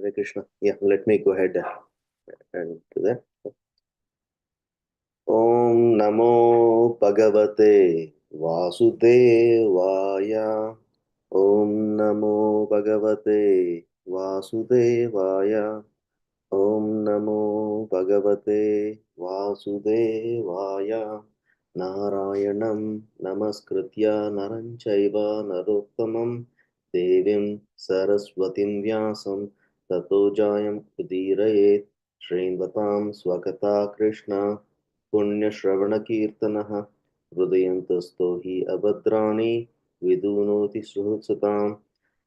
Hare Krishna. Yeah, let me go ahead and do that. Om Namo Bhagavate Vasudevaya. Om Namo Bhagavate Vasudevaya. Om Namo Bhagavate Vasudevaya. Narayanam Namaskritya Naranchaiva Narottamam Devim Saraswatim Vyasam Tato Jayam Udirayet Srinvatam Swagata Krishna Punya Shravana Kirtanaha Hrudayantasto hi Abhadrani Vidunoti Suhutsatam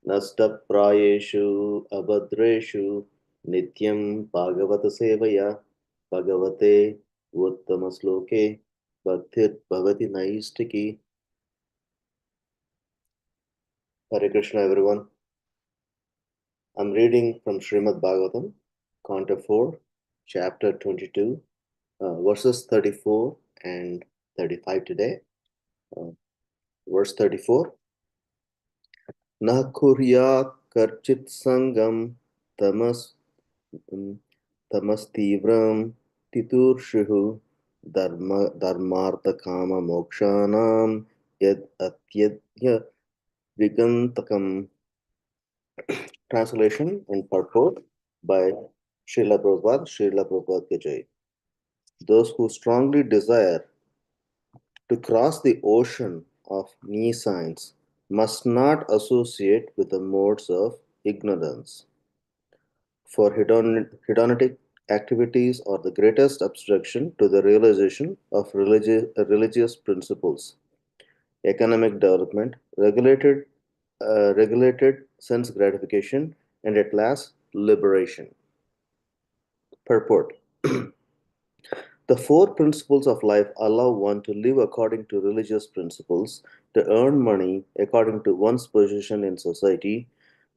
Nastapráyeshu abhadreshu nityam bhagavata sevaya bhagavate uttamaśloke bhaktir bhavati naistiki. Hare Krishna, everyone. I'm reading from Srimad Bhagavatam, Canto 4, Chapter 22, verses 34 and 35 today. Verse 34. Na kuryat karchit sangam tamas tamastivram titurshuhu dharmarthakama mokshanam yad atyadya vigantakam. Translation and purport by Srila Prabhupada, Srila Prabhupada Ki Jai. Those who strongly desire to cross the ocean of nescience must not associate with the modes of ignorance. For hedonic activities are the greatest obstruction to the realization of religious principles, economic development, regulated sense gratification, and at last, liberation. Purport. The four principles of life allow one to live according to religious principles, to earn money according to one's position in society,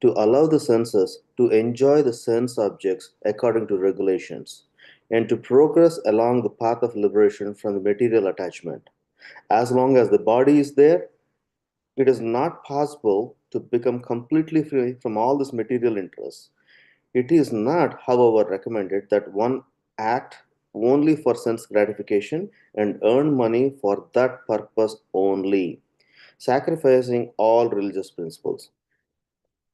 to allow the senses to enjoy the sense objects according to regulations, and to progress along the path of liberation from the material attachment. As long as the body is there, it is not possible to become completely free from all these material interests. It is not, however, recommended that one act only for sense gratification and earn money for that purpose only, sacrificing all religious principles.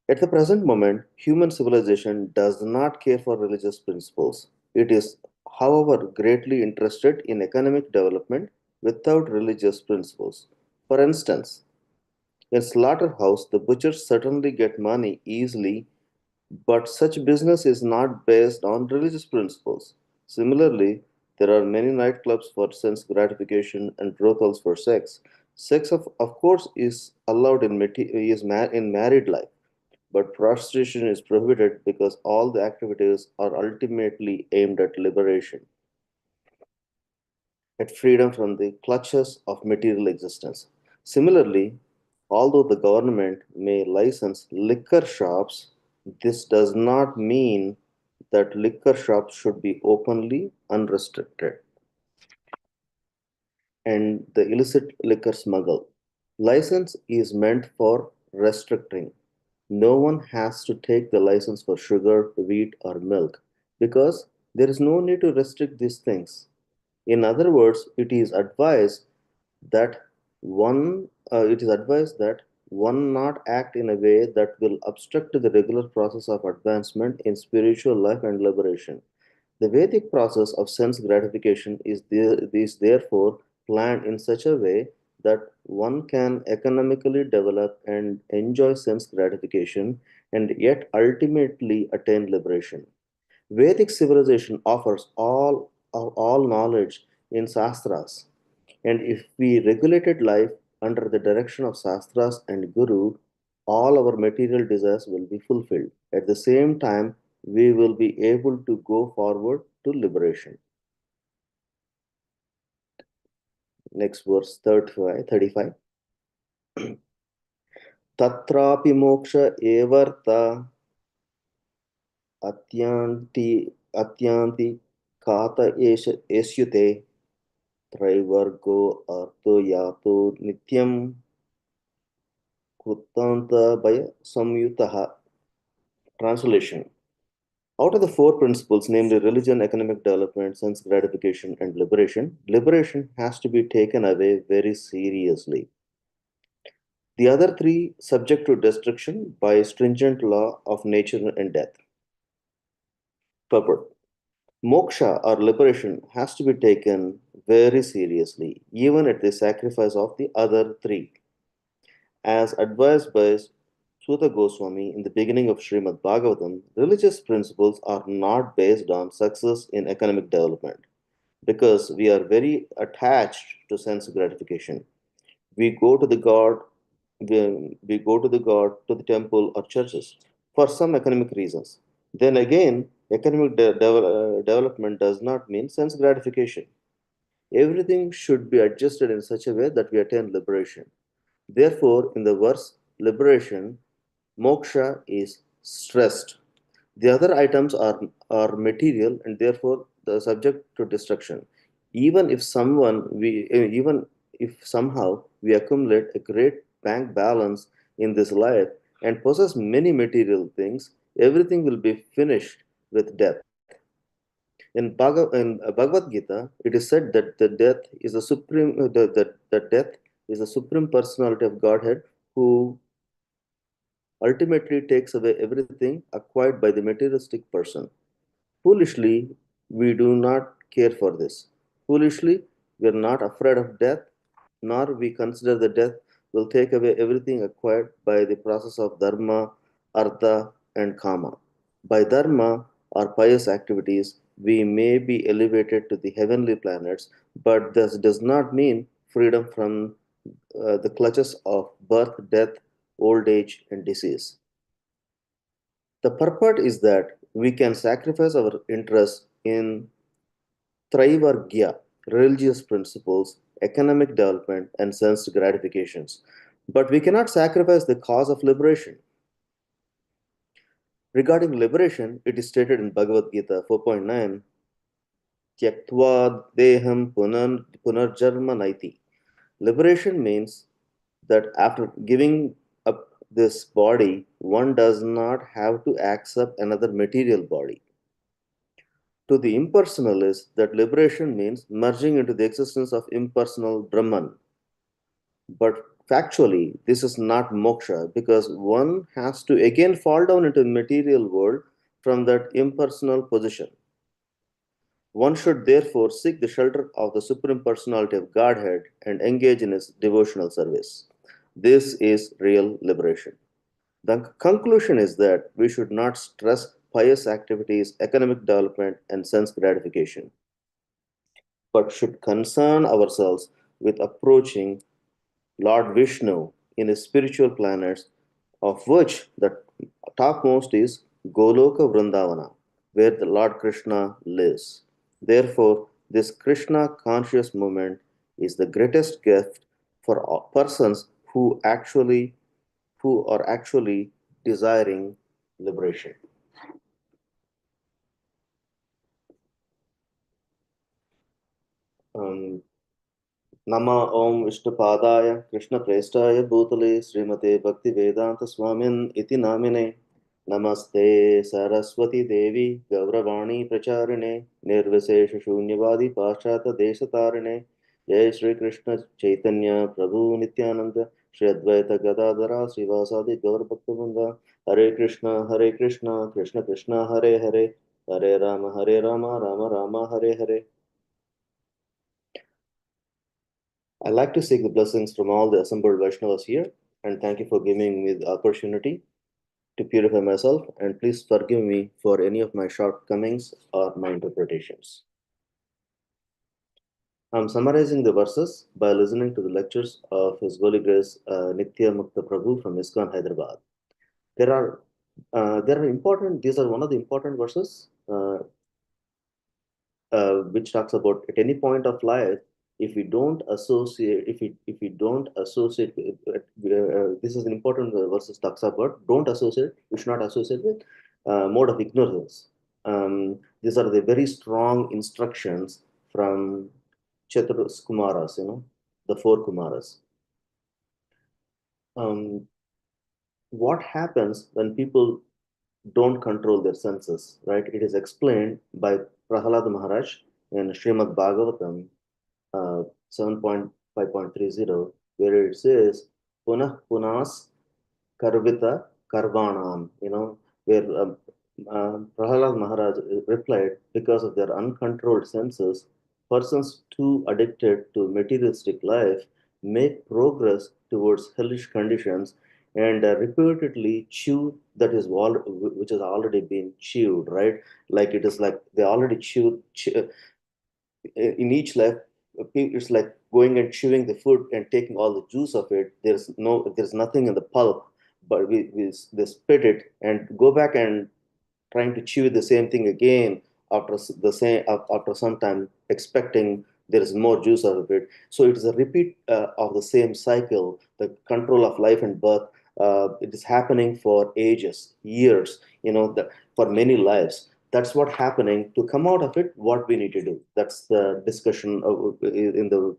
At the present moment, human civilization does not care for religious principles. It is, however, greatly interested in economic development without religious principles. For instance, in slaughterhouse, the butchers certainly get money easily, but such business is not based on religious principles. Similarly, there are many nightclubs for sense gratification and brothels for sex. Sex, of course, is allowed in married life, but prostitution is prohibited because all the activities are ultimately aimed at liberation, at freedom from the clutches of material existence. Similarly, although the government may license liquor shops, this does not mean that liquor shops should be openly unrestricted and the illicit liquor smuggle. License is meant for restricting. No one has to take the license for sugar, wheat, or milk because there is no need to restrict these things. In other words, that it is advised that one not act in a way that will obstruct the regular process of advancement in spiritual life and liberation. The Vedic process of sense gratification is therefore planned in such a way that one can economically develop and enjoy sense gratification and yet ultimately attain liberation. Vedic civilization offers all knowledge in Shastras, and if we regulated life under the direction of Shastras and Guru, all our material desires will be fulfilled. At the same time, we will be able to go forward to liberation. Next verse 35. Tatrapi moksha evarta atyanti atyanti kata esyute traivargo arto yato nityam krutanta bhaya samyutaha. Translation. Out of the four principles, namely religion, economic development, sense gratification, and liberation, liberation has to be taken away very seriously. The other three subject to destruction by stringent law of nature and death. Purport. Moksha or liberation has to be taken very seriously, even at the sacrifice of the other three. As advised by Suta Goswami in the beginning of Srimad Bhagavatam, religious principles are not based on success in economic development because we are very attached to sense gratification. We go to the god, we go to the god, to the temple or churches for some economic reasons. Then again, economic development does not mean sense gratification. Everything should be adjusted in such a way that we attain liberation. Therefore, in the verse liberation, moksha is stressed. The other items are material and therefore the subject to destruction. Even if somehow we accumulate a great bank balance in this life and possess many material things, everything will be finished with death. In Bhagavad Gita, it is said that the death is the supreme personality of Godhead who ultimately takes away everything acquired by the materialistic person. Foolishly, we do not care for this. Foolishly, we are not afraid of death, nor we consider that death will take away everything acquired by the process of dharma, artha, and kama. By dharma or pious activities, we may be elevated to the heavenly planets, but this does not mean freedom from the clutches of birth, death, old age, and disease. The purport is that we can sacrifice our interests in Traivargya, religious principles, economic development, and sense gratifications. But we cannot sacrifice the cause of liberation. Regarding liberation, it is stated in Bhagavad Gita 4.9, Tyaktva deham punarjarma naiti. Liberation means that after giving up this body, one does not have to accept another material body. To the impersonalist, that liberation means merging into the existence of impersonal Brahman. But factually, this is not moksha because one has to again fall down into the material world from that impersonal position. One should therefore seek the shelter of the Supreme Personality of Godhead and engage in his devotional service. This is real liberation. The conclusion is that we should not stress pious activities, economic development, and sense gratification, but should concern ourselves with approaching Lord Vishnu in his spiritual planets, of which the topmost is Goloka Vrindavana, where the Lord Krishna lives. Therefore, this Krishna conscious movement is the greatest gift for persons who are actually desiring liberation. Um, Nama Om Vishnupadaya Krishna Prestaya Bhutale Srimate Bhakti Vedanta Swamin Iti Namine Namaste Saraswati Devi Gauravani Pracharine Nirvisesha Shunyavadi Paschata Deshatarine Jai Shri Krishna Chaitanya Prabhu Nityananda Shri Advaita Gadadhara Srivasadi Gaur Bhaktivinoda Hare Krishna Krishna Krishna Hare Hare Hare Rama Rama Rama Hare Hare. I'd like to seek the blessings from all the assembled Vaishnavas here, and thank you for giving me the opportunity to purify myself, and please forgive me for any of my shortcomings or my interpretations. I'm summarizing the verses by listening to the lectures of His Holy Grace Nitya Mukta Prabhu from ISKCON Hyderabad. There are important. These are one of the important verses which talks about at any point of life, if we don't associate with, this is an important verses talks about, don't associate, we should not associate with mode of ignorance. These are the very strong instructions from Chaturus Kumaras, the four Kumaras. What happens when people don't control their senses, right? It is explained by Prahalad Maharaj in Srimad Bhagavatam 7.5.30, where it says, Punah Punas Karvita Karvanam, where Prahalad Maharaj replied, because of their uncontrolled senses, persons too addicted to materialistic life make progress towards hellish conditions and repeatedly chew that is which has already been chewed, right? Like it is like they already in each life. It's like going and chewing the food and taking all the juice of it. There's nothing in the pulp, but they spit it and go back and trying to chew the same thing again after some time, expecting there is more juice out of it. So it is a repeat of the same cycle. The control of life and birth, it is happening for ages, years, for many lives. That's what happening. To come out of it, what we need to do. That's the discussion in the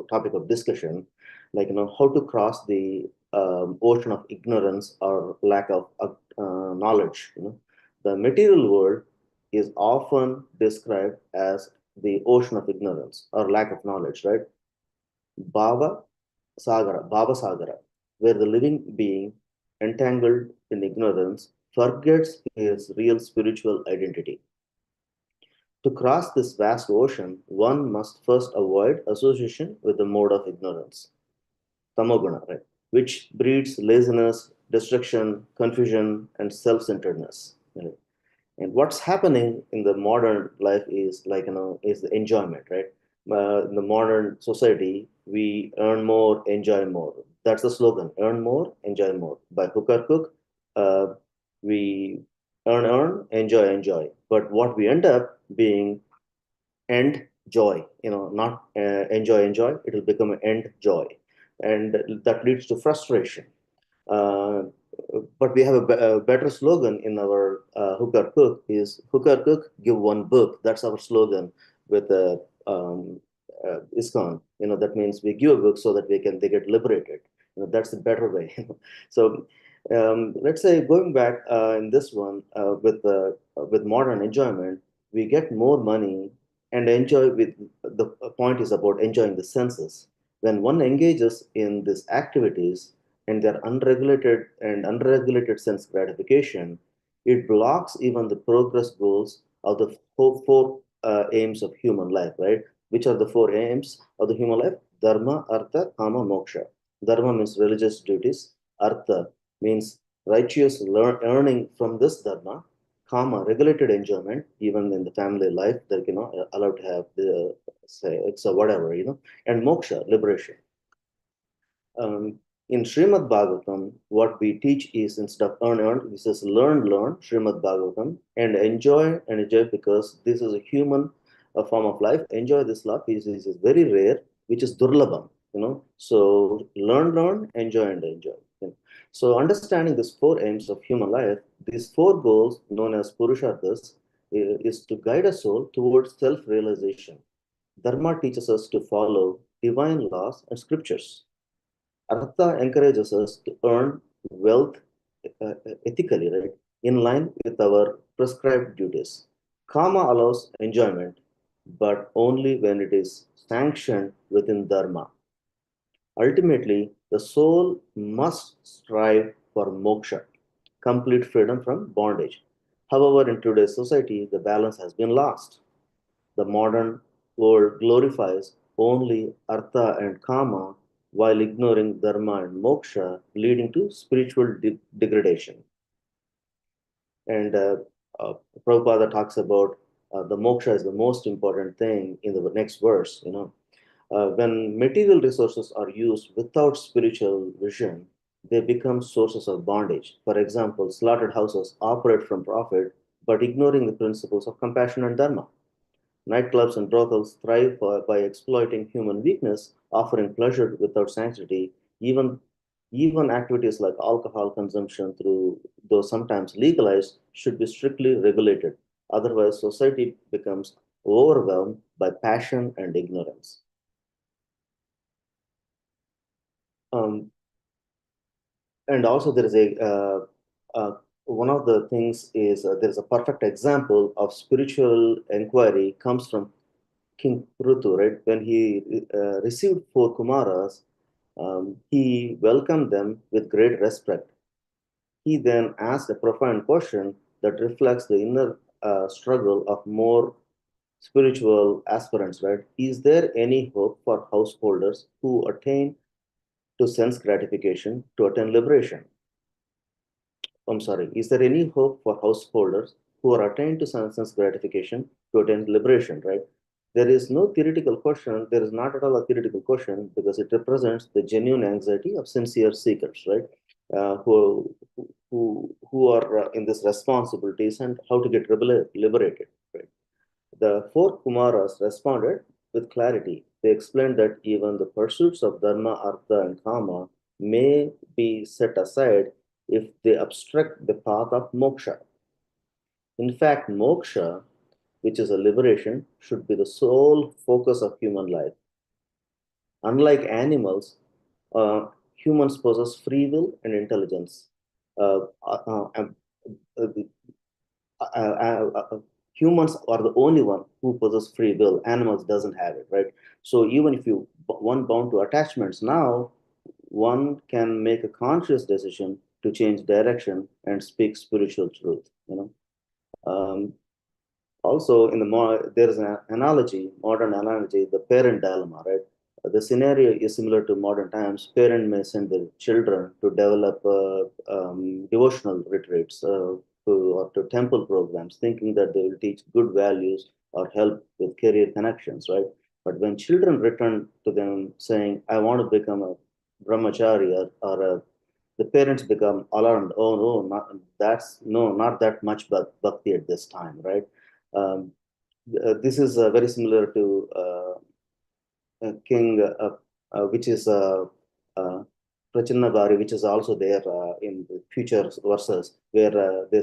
topic of discussion, like how to cross the ocean of ignorance or lack of knowledge. The material world is often described as the ocean of ignorance or lack of knowledge, right? Bhava Sagara, where the living being entangled in ignorance forgets his real spiritual identity. To cross this vast ocean, one must first avoid association with the mode of ignorance, tamoguna, right? Which breeds laziness, destruction, confusion, and self-centeredness. Right? And what's happening in the modern life is like, is the enjoyment, right? In the modern society, we earn more, enjoy more. That's the slogan: earn more, enjoy more. By hook or crook, uh, we earn, enjoy, enjoy. But what we end up being end joy, not enjoy. It will become an end joy, and that leads to frustration. uh, but we have a better slogan in our hook or cook is hook or cook, give one book. That's our slogan with ISKCON. That means we give a book so that they get liberated. That's the better way. So let's say going back in this one with modern enjoyment, we get more money and enjoy with the point is about enjoying the senses. When one engages in these activities and their unregulated sense gratification, it blocks even the progress goals of the four aims of human life, right? Which are the four aims of the human life? Dharma, Artha, Kama, Moksha. Dharma means religious duties. Artha means righteous earning from this Dharma. Kama, regulated enjoyment, even in the family life, they're allowed to have the say it's a whatever, and moksha, liberation. In Srimad Bhagavatam, what we teach is instead of earn, this is learn, Srimad Bhagavatam, and enjoy because this is a human form of life. Enjoy this life is very rare, which is durlabham. So learn, enjoy, and enjoy. So understanding these four aims of human life, these four goals known as Purusharthas, is to guide a soul towards self-realization. Dharma teaches us to follow divine laws and scriptures. Artha encourages us to earn wealth ethically, right, in line with our prescribed duties. Kama allows enjoyment, but only when it is sanctioned within Dharma. Ultimately, the soul must strive for moksha, complete freedom from bondage. However, in today's society, the balance has been lost. The modern world glorifies only artha and kama while ignoring dharma and moksha, leading to spiritual degradation. And Prabhupada talks about the moksha is the most important thing in the next verse. When material resources are used without spiritual vision, they become sources of bondage. For example, slaughtered houses operate from profit, but ignoring the principles of compassion and dharma. Nightclubs and brothels thrive by exploiting human weakness, offering pleasure without sanctity. Even, even activities like alcohol consumption, through though sometimes legalized, should be strictly regulated. Otherwise, society becomes overwhelmed by passion and ignorance. Um, and also, there is a one of the things is there's a perfect example of spiritual inquiry comes from King Prutu, right? When he received four Kumaras, he welcomed them with great respect. He then asked a profound question that reflects the inner struggle of more spiritual aspirants, right? Is there any hope for householders who attain to sense gratification to attain liberation? I'm sorry, is there any hope for householders who are attained to sense gratification to attain liberation, right? There is no theoretical question, there is not at all a theoretical question because it represents the genuine anxiety of sincere seekers, right? Who are in these responsibilities and how to get liberated, right? The four Kumaras responded with clarity. They explained that even the pursuits of Dharma, Artha, and Kama may be set aside if they obstruct the path of moksha. In fact, moksha, which is a liberation, should be the sole focus of human life. Unlike animals, humans possess free will and intelligence. Uh, uh, uh, um, uh, uh, uh, uh, Humans are the only one who possess free will. Animals doesn't have it, right? So even if you one bound to attachments now, one can make a conscious decision to change direction and speak spiritual truth. Also, there is an analogy, modern analogy, the parent dilemma, right? The scenario is similar to modern times. Parent may send their children to develop devotional retreats or to temple programs, thinking that they will teach good values or help with career connections, right? But when children return to them saying, "I want to become a brahmachari," the parents become alarmed. Oh no, not that much bhakti at this time, right? Um, this is very similar to King, which is Prachinna which is also there in the future verses, where the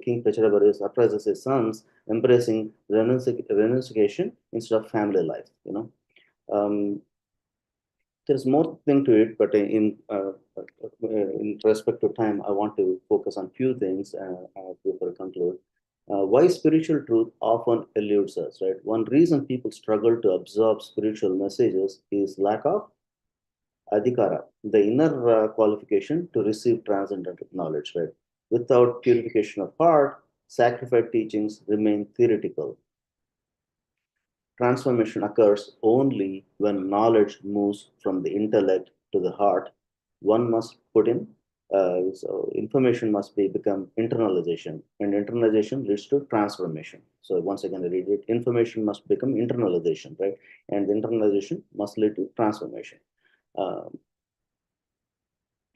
King Prachinna surprises his sons, embracing renunciation instead of family life. There's more thing to it, but in respect to time, I want to focus on few things before I conclude. Why spiritual truth often eludes us, right? One reason people struggle to absorb spiritual messages is lack of adhikara, the inner qualification to receive transcendental knowledge, right? Without purification of heart, sacrifice teachings remain theoretical. Transformation occurs only when knowledge moves from the intellect to the heart. One must put in, so information must be become internalization, and internalization leads to transformation. So once again, I read it: information must become internalization, right? And internalization must lead to transformation. Uh,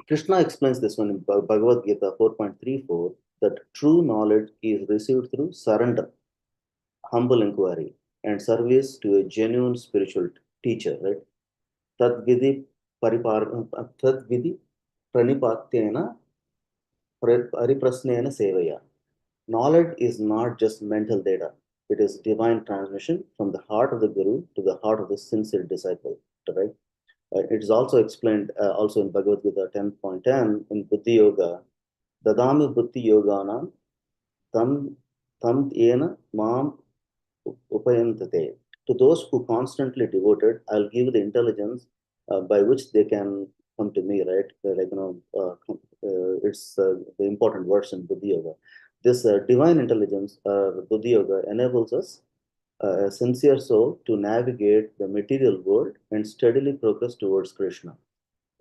Krishna explains this one in Bhagavad Gita 4.34 that true knowledge is received through surrender, humble inquiry, and service to a genuine spiritual teacher, right? Tadvidi Tadvidi Pranipatyena Pariprasnena Sevaya. Knowledge is not just mental data, it is divine transmission from the heart of the Guru to the heart of the sincere disciple, right? It is also explained also in Bhagavad Gita 10.10 in Buddhi Yoga. Dadami Buddhi Yoganam tam tam ena mam upayantate. To those who constantly devoted, I'll give the intelligence by which they can come to me, right? It's the important words in Buddhi Yoga. This divine intelligence, Buddhi Yoga, enables us, a sincere soul, to navigate the material world and steadily progress towards Krishna,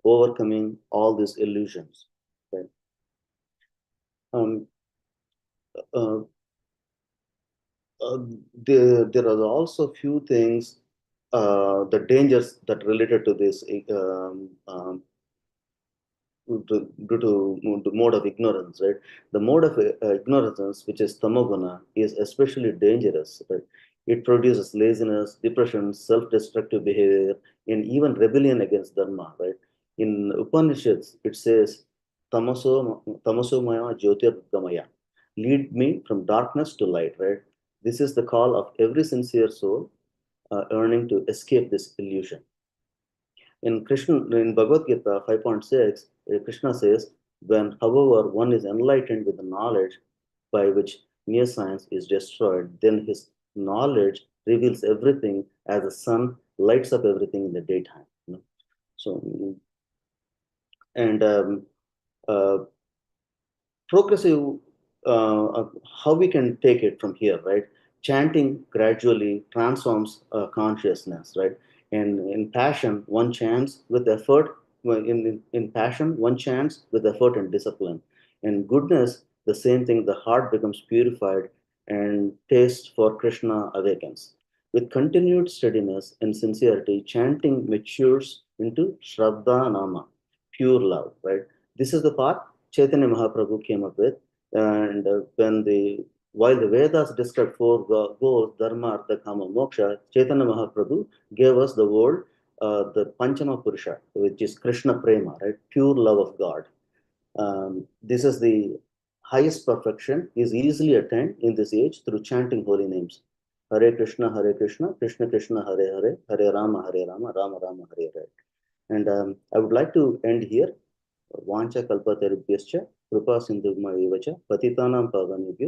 overcoming all these illusions. Right? Um, uh, there are also few things, the dangers that related to this due to the mode of ignorance, right? The mode of ignorance, which is tamoguna, is especially dangerous, right? It produces laziness, depression, self-destructive behavior, and even rebellion against dharma, right? In Upanishads, it says, tamaso maya jyotirgamaya, lead me from darkness to light, right? This is the call of every sincere soul yearning to escape this illusion. In Bhagavad Gita 5.6, Krishna says, When, however, one is enlightened with the knowledge by which mere science is destroyed, then his knowledge reveals everything as the sun lights up everything in the daytime. So, and uh, progressive, how we can take it from here, right? Chanting gradually transforms consciousness, right? And in passion, one chants with effort. Well, in passion, one chants with effort and discipline. In goodness, the same thing. The heart becomes purified, and taste for Krishna awakens. With continued steadiness and sincerity, chanting matures into Shraddha Nama, pure love, right? This is the part Chaitanya Mahaprabhu came up with. And when the while the Vedas describe four goals, Dharma, Artha, Kama, Moksha, Chaitanya Mahaprabhu gave us the word, the Panchama Purusha, which is Krishna Prema, right? Pure love of God. This is the highest perfection, is easily attained in this age through chanting holy names. Hare Krishna, Krishna Krishna, Hare Hare, Hare Rama, Rama Rama, Hare Hare. And I would like to end here. वाञ्छा कल्पतरुभ्यश्च कृपा सिन्धुभ्यश्च पतितानां पावनेभ्यो